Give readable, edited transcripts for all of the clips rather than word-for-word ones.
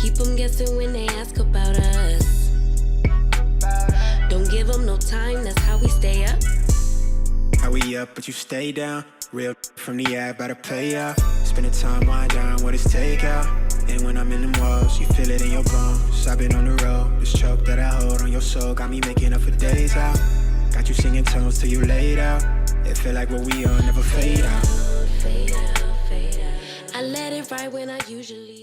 Keep 'em guessing when they ask about us. Don't give 'em no time, that's how we stay up. How we up, but you stay down. Real from the app, about to play out. Spending time, wind down, what it's take out. And when I'm in them walls, you feel it in your bones. I've been on the road, this choke that I hold on your soul got me making up for days out. Got you singing tones till you laid out. It feel like what we are never fade out. Fade out, fade out. I let it ride when I usually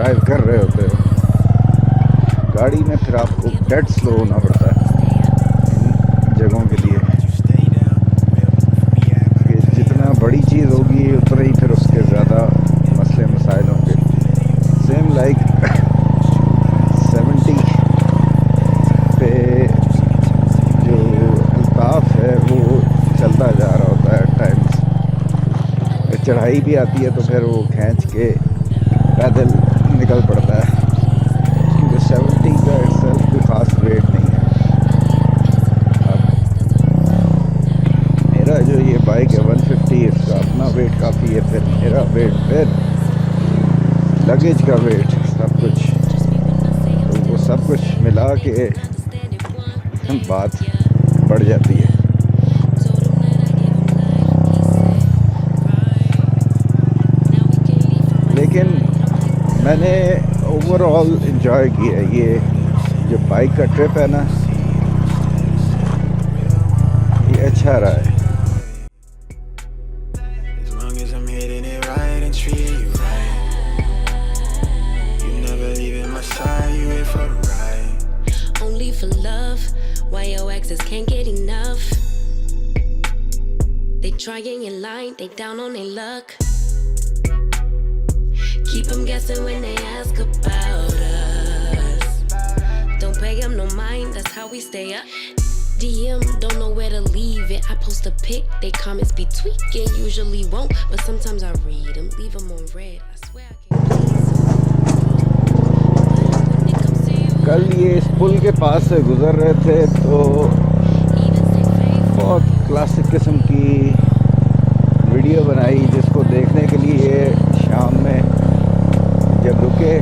drive कर रहे होते हो गाड़ी में, फिर आपको dead slow होना पड़ता है इन जगहों के लिए कि जितना बड़ी चीज़ होगी उतना ही फिर उसके ज़्यादा मसले मसाइल होंगे. सेम लाइक 70 पे जो अल्ताफ़ है वो चलता जा रहा होता है टाइम्स. चढ़ाई भी आती है तो फिर वो खींच के पैदल निकल पड़ता है क्योंकि 70 का itself कोई ख़ास वेट नहीं है. अब मेरा जो ये बाइक है 150, इसका अपना वेट काफ़ी है. फिर मेरा वेट, फिर लगेज का वेट, सब कुछ, तो वो सब कुछ मिला के बात बढ़ जाती है. लेकिन मैंने ओवरऑल इन्जॉय किया ये जो बाइक का ट्रिप है ना, ये अच्छा रहा है. As long as I'm hitting it right and treating you right, you never leaving my side, you in for the ride. Only for love, why your exes can't get enough. They trying in line, they down on their luck. Keep them guessing when they ask about us. Don't pay them no mind, that's how we stay up. DM, don't know where to leave it. I post a pic, they comments be tweaking. Usually won't, but sometimes I read them, leave them on red. I swear I can't please them. कल ये इस पुल के पास से गुज़र रहे थे तो बहुत क्लासिक किस्म की वीडियो बनाई, जिसको देखने के लिए शाम में जब रुके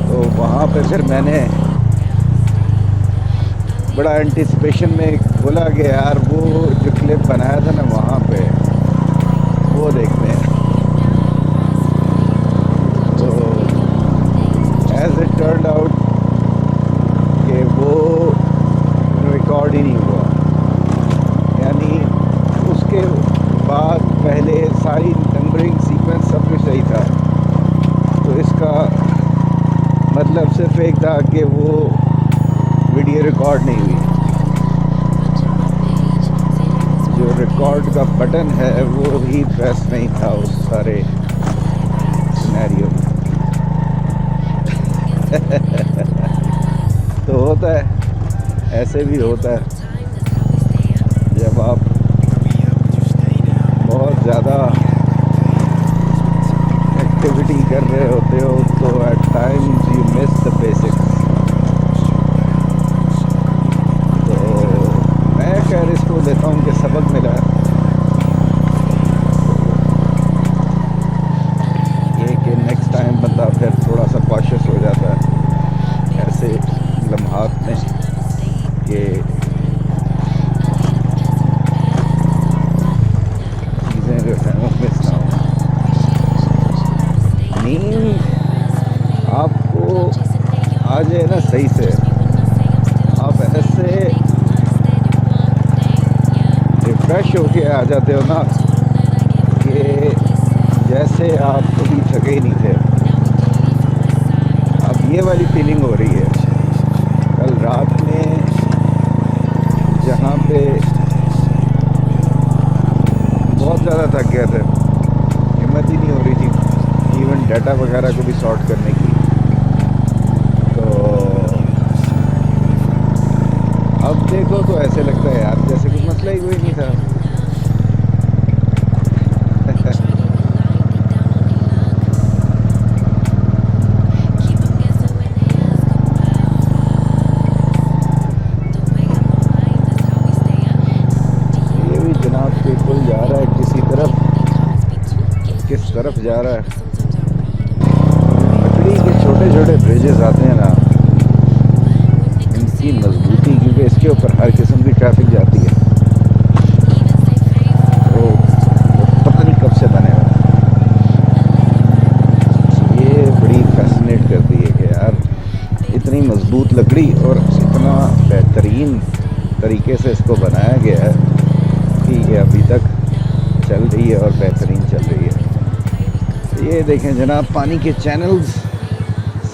तो वहाँ पे फिर मैंने बड़ा एंटिसिपेशन में बोला कि यार वो जो क्लिप बनाया था ना वहाँ पे वो देखते हैं. तो एज इट टर्न्ड आउट कि वो रिकॉर्ड ही नहीं हुआ. यानी उसके बाद पहले सारी नंबरिंग सीक्वेंस सब कुछ सही था, तो इसका मतलब सिर्फ एक था कि वो वीडियो रिकॉर्ड नहीं हुई. जो रिकॉर्ड का बटन है वो ही प्रेस नहीं था उस सारे सिनेरियो में. तो होता है, ऐसे भी होता है जब आप बहुत ज़्यादा एक्टिविटी कर रहे होते हो तो at times you miss the basics. तो मैं खैर इसको देता हूँ कि सबक मिला है ये कि नेक्स्ट टाइम बंदा फिर थोड़ा सा कॉशियस हो जाता है ऐसे लम्हात में कि चीज़ें जो हैं वो मिस ना हो. नींद आपको आ जाए ना सही से, आप ऐसे रिफ्रेश होके आ जाते हो ना कि जैसे आप कभी थके ही नहीं थे. अब ये वाली फीलिंग हो रही है. कल रात में जहाँ पे बहुत ज़्यादा थक गए थे, हिम्मत ही नहीं हो रही थी इवन डाटा वगैरह को भी सॉर्ट करने की. तो अब देखो तो ऐसे लगता है यार जैसे कुछ मसला ही कोई नहीं था. ये भी जनाब के पुल जा रहा है किसी तरफ, किस तरफ जा रहा है. लकड़ी के छोटे छोटे ब्रिजेस आते हैं ना, इनकी मजबूती, क्योंकि इसके ऊपर हर किस्म की ट्रैफिक जाती है, तो पता नहीं कब से बने हुए. ये बड़ी फैसिनेट करती है कि यार इतनी मजबूत लकड़ी और इतना बेहतरीन तरीके से इसको बनाया गया है कि ये अभी तक चल रही है और बेहतरीन चल रही है. ये देखें जनाब पानी के channels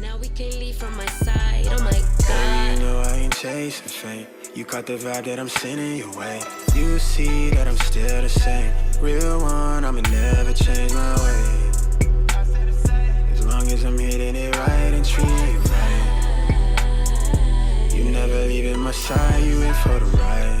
Now we can leave from my side, oh my god. You know I ain't chasing fame. You caught the vibe that I'm sending your way. You see that I'm still the same. Real one, I'ma never change my way. As long as I'm hitting it right and treating you right. You never leaving my side, you in for the ride.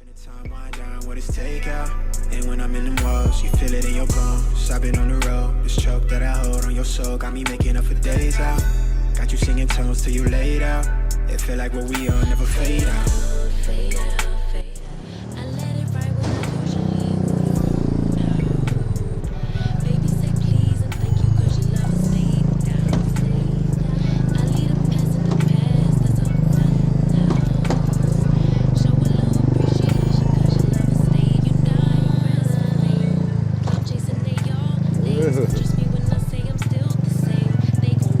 Spending time wind down what it's take out. And when I'm in them walls, you feel it in your bones. I've been on the road, this choke that I hold on your soul got me making up for days out. Got you singing tones till you laid out. It feel like what we on never fade out. Fade out, fade out. I let it ride when I usually would out. Baby say please and thank you 'cause your love has stayed down. I leave the past in the past, that's all done now. Show a little appreciation 'cause your love has stayed. You know I'm present. Cloud chasing they all trust me when I say I'm still the same. They gon'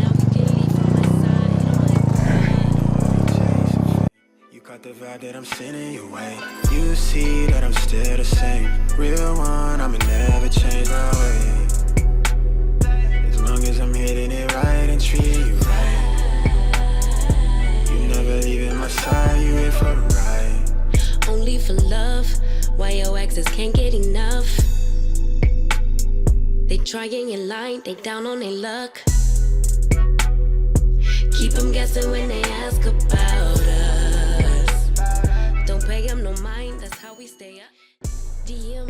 Now we can leave from my side, oh my god. You got the vibe that I'm sending your way. You see that I'm still the same. Real one, I'ma never change my way. As long as I'm hitting it right and treating you right. You never leaving my side, you in for the ride. Only for love, why your exes can't get enough. They trying in line, they down on their luck. Keep them guessing when they ask about us. Don't pay them no mind, that's how we stay up. DM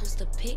post a pic,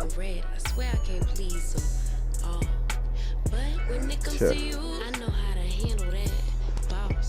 on red. I swear I can't please them all. But when it comes Sure. to you, I know how to handle that. Boss.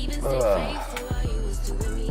Even stay faithful while you was doing me.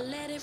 let it ride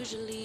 usually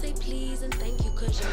say please and thank you 'cause your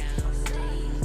down, stayed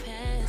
past,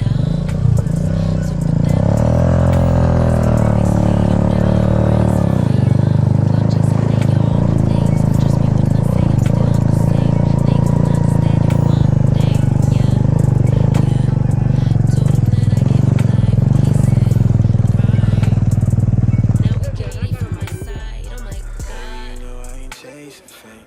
now. So put that in my mind, 'cause I always say you know, rest my young. Cloud chasing they all things, but trust me when I say I'm still the same. They gon' understand it one day, yeah, yeah. Told them that I gave them life, he said, right. Now we can leave from my side, oh my god. You know I ain't chasing fame.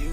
You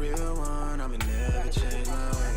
real one, I'ma never change my way.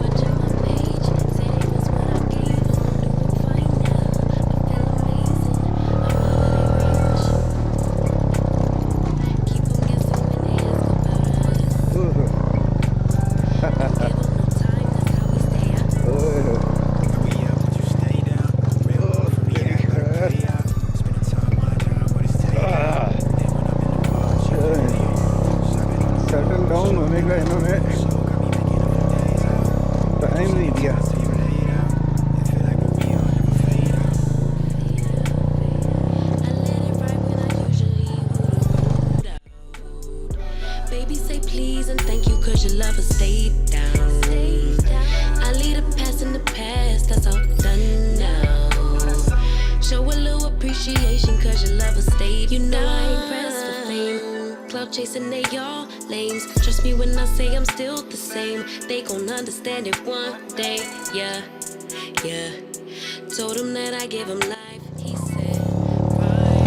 Watching my page, say they was what I gave them. I'm doing fine now. I feel amazing. I'm out of their reach. Keep them guessing when they ask about us. Give them no time, that's how we stay up. lover stay down. I leave the past in the past, that's all done now. Show a little appreciation cause your lover stayed. You know I ain't pressed for fame. Cloud chasing, they all lames. Trust me when I say I'm still the same. They gon' understand it one day, yeah, yeah. Told him that I give him life, he said, right.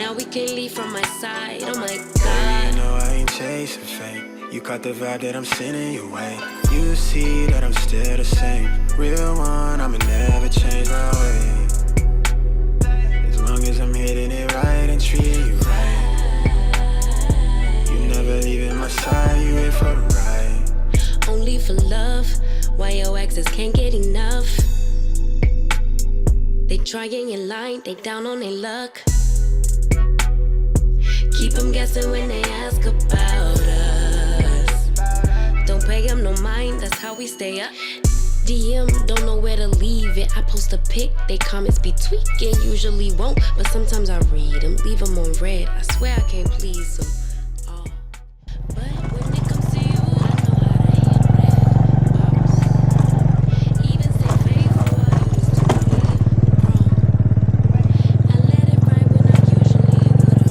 Now we can leave from my side, oh my You God. know I ain't chasing fame. You caught the vibe that I'm sending your way. You see that I'm still the same. Real one, I'ma never change my way. As long as I'm hitting it right and treating you right. You never leaving my side, you in for the ride. Only for love, why your exes can't get enough. They trying in line, they down on their luck. Keep them guessing when they ask about us. Don't pay them no mind, that's how we stay up. DM, don't know where to leave it. I post a pic, they comments be tweaking. Usually won't, but sometimes I read them. Leave them on red, I swear I can't please them. Oh. But when it comes to you, I know how to handle that. Boss. Even say faithful, I used to be wrong. I let it ride when I usually would've.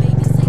Baby say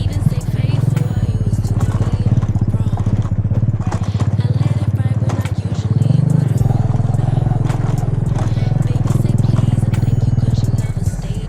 Even say faithful, I used to be wrong. I let it ride when I usually would've. Baby say please and thank you 'cause you never stayed.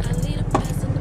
I leave the past in the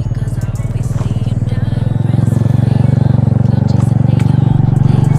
because I always see you now. Cloud chasing, they all lames.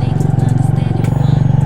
they gon' understand it one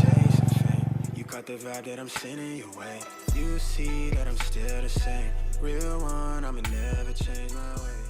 Chasing fame. You caught the vibe that I'm sending your way. You see that I'm still the same. Real one, I'ma never change my way.